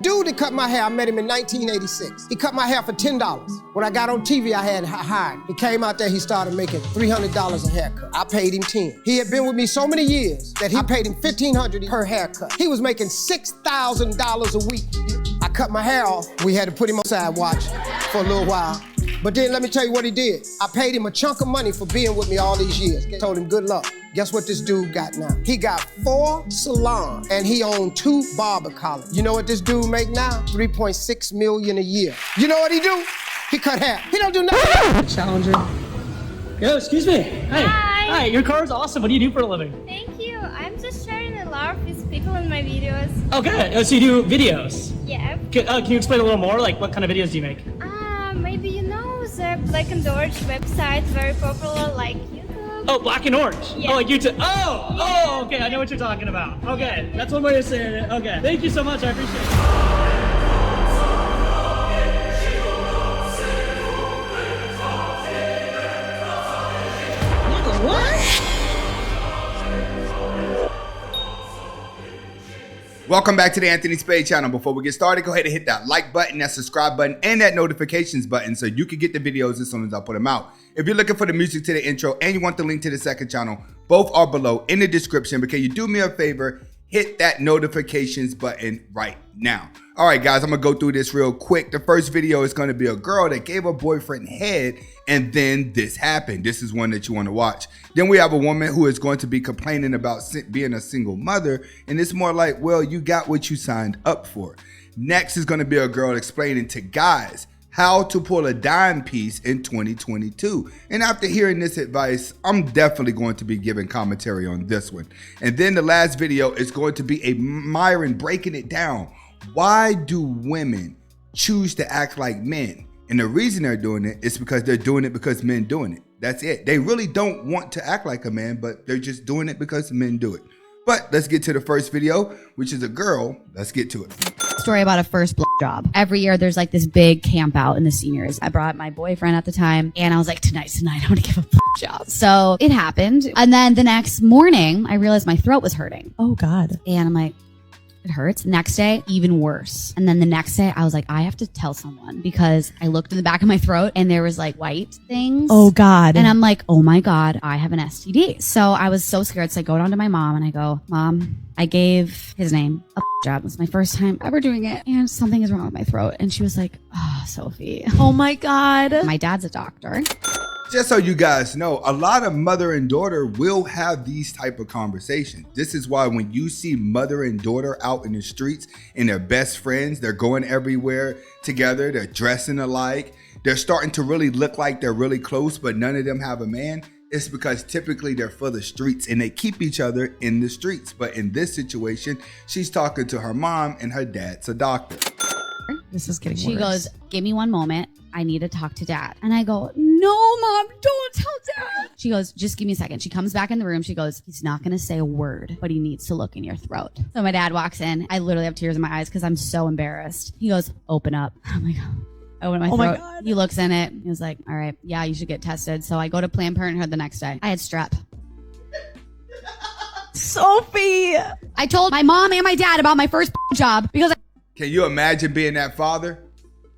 Dude that cut my hair, I met him in 1986. He cut my hair for $10. When I got on TV, I had hired. He came out there, he started making $300 a haircut. I paid him $10. He had been with me so many years that I paid him $1,500 per haircut. He was making $6,000 a week. I cut my hair off. We had to put him on side watch for a little while. But then let me tell you what he did. I paid him a chunk of money for being with me all these years. Told him good luck. Guess what this dude got now? He got 4 salons and he owned 2 barber collars. You know what this dude make now? $3.6 million a year. You know what he do? He cut hair. He don't do nothing. Challenger. Yo, excuse me. Hey. Hi, your car is awesome. What do you do for a living? Thank you. I'm just sharing a lot of these people in my videos. Okay, so you do videos? Yeah. Can you explain a little more? Like, what kind of videos do you make? Maybe you know the Black and Orange website, very popular, like YouTube. Oh, Black and Orange. Yeah. Oh, like YouTube. Oh, Yeah. oh, okay. I know what you're talking about. Okay, that's one way of saying it. Okay, thank you so much. I appreciate it. Welcome back to the Anthony Spade channel. Before we get started, go ahead and hit that like button, that subscribe button, and that notifications button so you can get the videos as soon as I put them out. If you're looking for the music to the intro and you want the link to the second channel, both are below in the description. But can you do me a favor? Hit that notifications button right now. All right, guys, I'm gonna go through this real quick. The first video is gonna be a girl that gave her boyfriend head and then this happened. This is one that you wanna watch. Then we have a woman who is going to be complaining about being a single mother, and it's more like, well, you got what you signed up for. Next is gonna be a girl explaining to guys how to pull a dime piece in 2022. And after hearing this advice, I'm definitely going to be giving commentary on this one. And then the last video is going to be a Myron breaking it down. Why do women choose to act like men? And the reason they're doing it is because they're doing it because men doing it. That's it. They really don't want to act like a man, but they're just doing it because men do it. But let's get to the first video, which is a girl. Let's get to it. Story about a first job. Every year there's like this big camp out in the seniors. I brought my boyfriend at the time and I was like, tonight's the night I want to give a job. So it happened. And then the next morning I realized my throat was hurting. Oh God. And I'm like, it hurts. Next day, even worse. And then the next day I was like, I have to tell someone because I looked in the back of my throat and there was like white things. Oh God. And I'm like, oh my God, I have an STD. So I was so scared. So I go down to my mom and I go, Mom, I gave his name a job. It was my first time ever doing it. And something is wrong with my throat. And she was like, oh, Sophie. Oh my God. My dad's a doctor. Just so you guys know, a lot of mother and daughter will have these type of conversations. This is why when you see mother and daughter out in the streets and they're best friends, they're going everywhere together, they're dressing alike, they're starting to really look like they're really close, but none of them have a man. It's because typically they're for the streets and they keep each other in the streets. But in this situation, she's talking to her mom and her dad's a doctor. This is getting worse. She goes, give me one moment. I need to talk to dad. And I go, no, Mom, don't tell dad. She goes, just give me a second. She comes back in the room. She goes, he's not going to say a word, but he needs to look in your throat. So my dad walks in. I literally have tears in my eyes because I'm so embarrassed. He goes, open up. I'm like, I open my throat. My God. He looks in it. He was like, all right, yeah, you should get tested. So I go to Planned Parenthood the next day. I had strep. Sophie. I told my mom and my dad about my first job because Can you imagine being that father?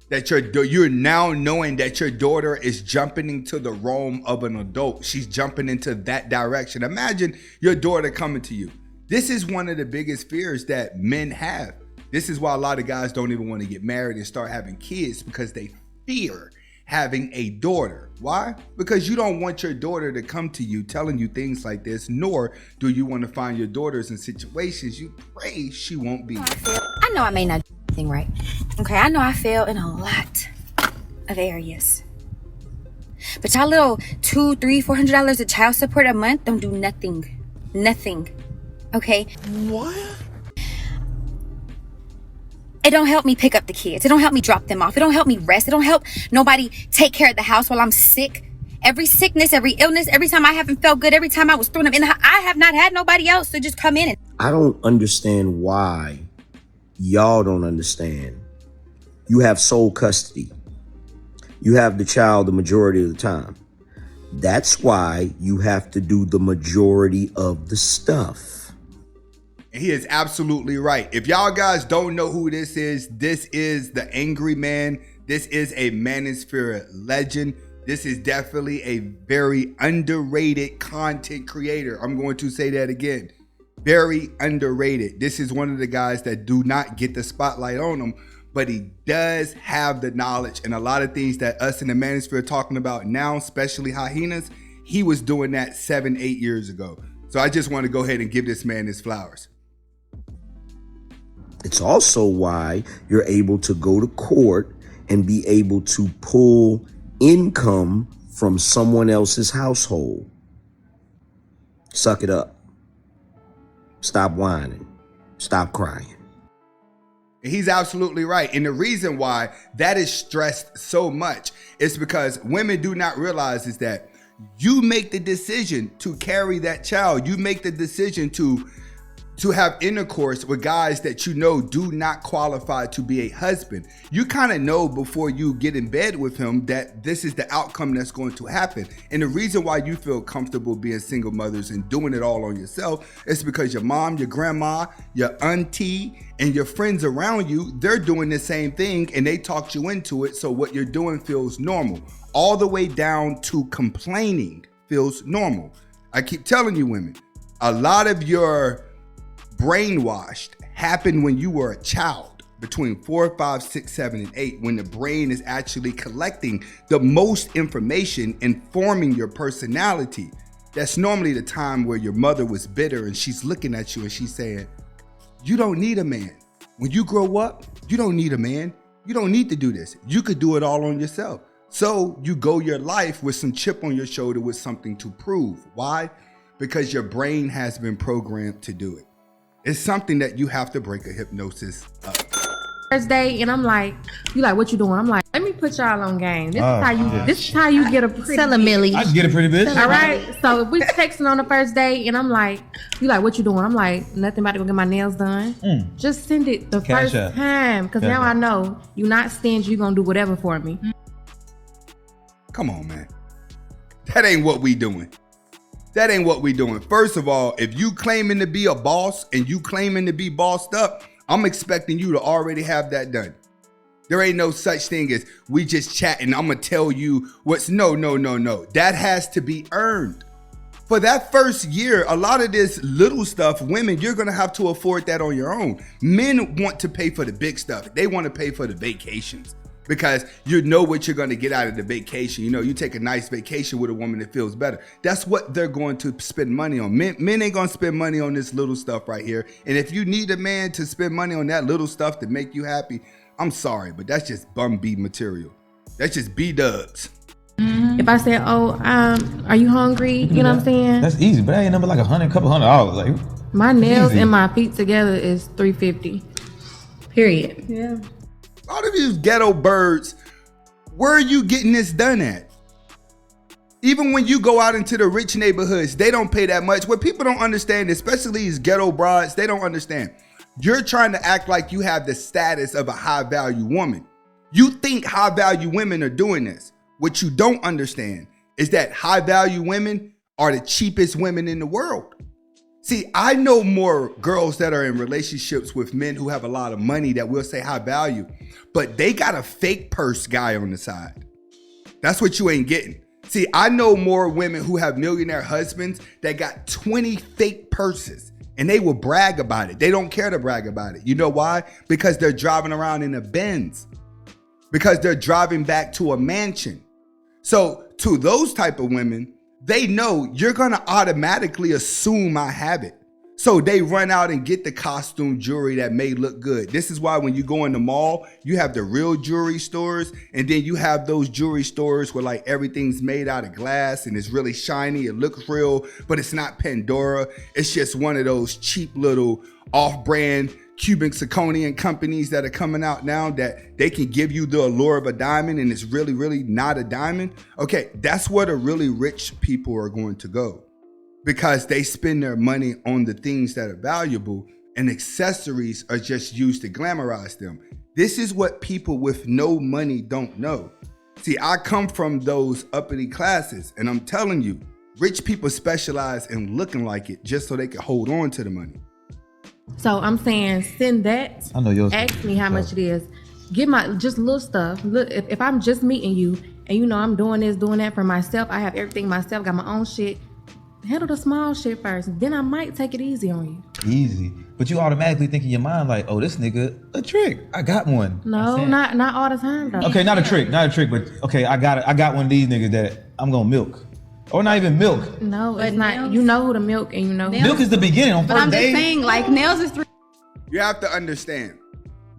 That you're now knowing that your daughter is jumping into the realm of an adult. She's jumping into that direction. Imagine your daughter coming to you. This is one of the biggest fears that men have. This is why a lot of guys don't even want to get married and start having kids because they fear having a daughter. Why? Because you don't want your daughter to come to you telling you things like this, nor do you want to find your daughters in situations you pray she won't be. I know I may not do anything right. Okay, I know I fail in a lot of areas. But y'all little $200, $300, $400 of child support a month don't do nothing. Nothing. Okay? What? It don't help me pick up the kids. It don't help me drop them off. It don't help me rest. It don't help nobody take care of the house while I'm sick. Every sickness, every illness, every time I haven't felt good, every time I was thrown up in the house, I have not had nobody else to just come in and... I don't understand why y'all don't understand. You have sole custody. You have the child the majority of the time. That's why you have to do the majority of the stuff. And he is absolutely right. If y'all guys don't know who this is the Angry Man. This is a manosphere legend. This is definitely a very underrated content creator. I'm going to say that again. Very underrated. This is one of the guys that do not get the spotlight on him, but he does have the knowledge, and a lot of things that us in the manosphere are talking about now, especially hyenas, he was doing that 7-8 years ago. So I just want to go ahead and give this man his flowers. It's also why you're able to go to court and be able to pull income from someone else's household. Suck it up. Stop whining. Stop crying. He's absolutely right. And the reason why that is stressed so much is because women do not realize is that you make the decision to carry that child. You make the decision to have intercourse with guys that you know do not qualify to be a husband. You kind of know before you get in bed with him that this is the outcome that's going to happen. And the reason why you feel comfortable being single mothers and doing it all on yourself is because your mom, your grandma, your auntie, and your friends around you, they're doing the same thing and they talked you into it. So what you're doing feels normal. All the way down to complaining feels normal. I keep telling you women, a lot of your brainwashed happened when you were a child between 4, 5, 6, 7, and 8, when the brain is actually collecting the most information and forming your personality. That's normally the time where your mother was bitter and she's looking at you and she's saying, you don't need a man. When you grow up, you don't need a man. You don't need to do this. You could do it all on yourself. So you go your life with some chip on your shoulder with something to prove. Why? Because your brain has been programmed to do it. It's something that you have to break a hypnosis up. First day, and I'm like, you like, what you doing? I'm like, let me put y'all on game. This is how you get a pretty Sell a millie. I can get a pretty bitch. All right. So if we texting on the first day, and I'm like, you like, what you doing? I'm like, nothing, about to go get my nails done. Just send it the Cash first app. time, because now I know you're not stingy. You're gonna do whatever for me. Come on, man. That ain't what we doing. That ain't what we doing. First of all, if you claiming to be a boss and you claiming to be bossed up, I'm expecting you to already have that done. There ain't no such thing as we just chatting. I'm gonna tell you what's no. That has to be earned. For that first year, a lot of this little stuff, women, you're gonna have to afford that on your own. Men want to pay for the big stuff. They want to pay for the vacations, because you know what you're going to get out of the vacation. You know, you take a nice vacation with a woman that feels better. That's what they're going to spend money on. Men ain't going to spend money on this little stuff right here. And if you need a man to spend money on that little stuff to make you happy, I'm sorry, but that's just bum B material. That's just B-dubs. If I say, oh, are you hungry? You know what I'm saying? That's easy, but that ain't number like couple $100. Like, my nails easy. and my feet together is $350. Period. Yeah. A lot of you ghetto birds, where are you getting this done at? Even when you go out into the rich neighborhoods, they don't pay that much. What people don't understand, especially these ghetto broads, they don't understand. You're trying to act like you have the status of a high value woman. You think high value women are doing this. What you don't understand is that high value women are the cheapest women in the world. See, I know more girls that are in relationships with men who have a lot of money that will say high value, but they got a fake purse guy on the side. That's what you ain't getting. See, I know more women who have millionaire husbands that got 20 fake purses and they will brag about it. They don't care to brag about it. You know why? Because they're driving around in a Benz. Because they're driving back to a mansion. So to those type of women, they know you're going to automatically assume I have it. So they run out and get the costume jewelry that may look good. This is why when you go in the mall, you have the real jewelry stores. And then you have those jewelry stores where like everything's made out of glass and it's really shiny. It looks real, but it's not Pandora. It's just one of those cheap little off-brand Cuban zirconian companies that are coming out now that they can give you the allure of a diamond and it's really, really not a diamond. Okay, that's where the really rich people are going to go because they spend their money on the things that are valuable and accessories are just used to glamorize them. This is what people with no money don't know. See, I come from those uppity classes and I'm telling you, rich people specialize in looking like it just so they can hold on to the money. So I'm saying send that. I know yours. Ask me how much it is. Get my just little stuff. Look, if I'm just meeting you and you know I'm doing this, doing that for myself, I have everything myself, got my own shit. Handle the small shit first. Then I might take it easy on you. Easy. But you automatically think in your mind like, oh, this nigga a trick. I got one. No, not all the time though. Okay, not a trick, but okay, I got one of these niggas that I'm gonna milk. Or not even milk. No, it's not. You know who to milk and you know who. Milk is the beginning on But I'm first just date. saying, like, nails is 3. You have to understand,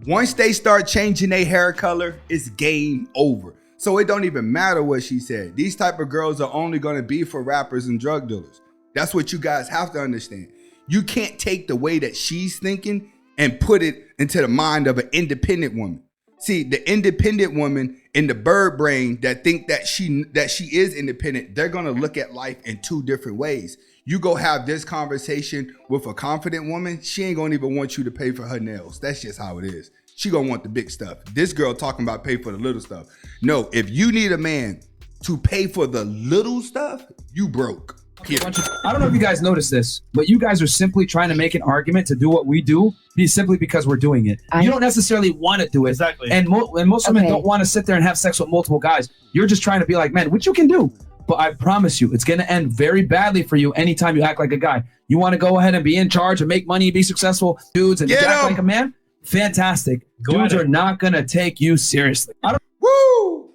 once they start changing their hair color, it's game over. So it don't even matter what she said. These type of girls are only gonna be for rappers and drug dealers. That's what you guys have to understand. You can't take the way that she's thinking and put it into the mind of an independent woman. See, the independent woman in the bird brain that think that she is independent, they're gonna look at life in two different ways. You go have this conversation with a confident woman, she ain't gonna even want you to pay for her nails. That's just how it is. She gonna want the big stuff. This girl talking about pay for the little stuff. No, if you need a man to pay for the little stuff, you broke. I don't know if you guys noticed this, but you guys are simply trying to make an argument to do what we do, simply because we're doing it. You don't necessarily want to do it. Exactly. And most women don't want to sit there and have sex with multiple guys. You're just trying to be like, man, what you can do. But I promise you, it's going to end very badly for you anytime you act like a guy. You want to go ahead and be in charge and make money, be succcessul, dudes, and act like a man? Fantastic. Dudes are not going to take you seriously. Woo!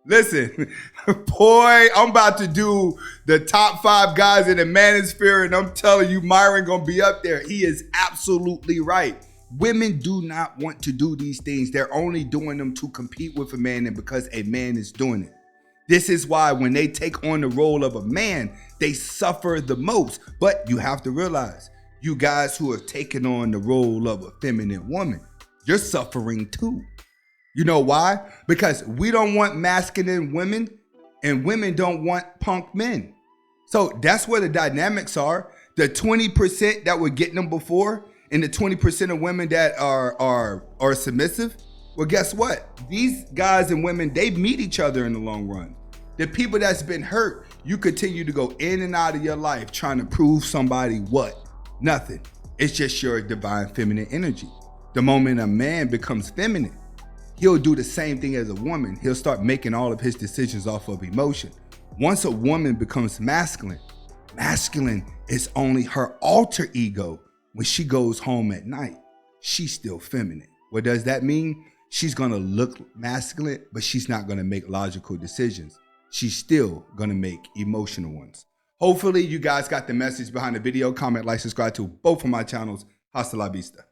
Listen, boy, I'm about to do the top 5 guys in the manosphere, and I'm telling you, Myron gonna be up there. He is absolutely right. Women do not want to do these things. They're only doing them to compete with a man and because a man is doing it. This is why when they take on the role of a man, they suffer the most. But you have to realize, you guys who have taken on the role of a feminine woman, you're suffering too. You know why? Because we don't want masculine women and women don't want punk men. So that's where the dynamics are. The 20% that were getting them before and the 20% of women that are submissive. Well, guess what? These guys and women, they meet each other in the long run. The people that's been hurt, you continue to go in and out of your life trying to prove somebody what? Nothing. It's just your divine feminine energy. The moment a man becomes feminine, he'll do the same thing as a woman. He'll start making all of his decisions off of emotion. Once a woman becomes masculine is only her alter ego when she goes home at night. She's still feminine. What does that mean? She's gonna look masculine, but she's not gonna make logical decisions. She's still gonna make emotional ones. Hopefully you guys got the message behind the video. Comment, like, subscribe to both of my channels. Hasta la vista.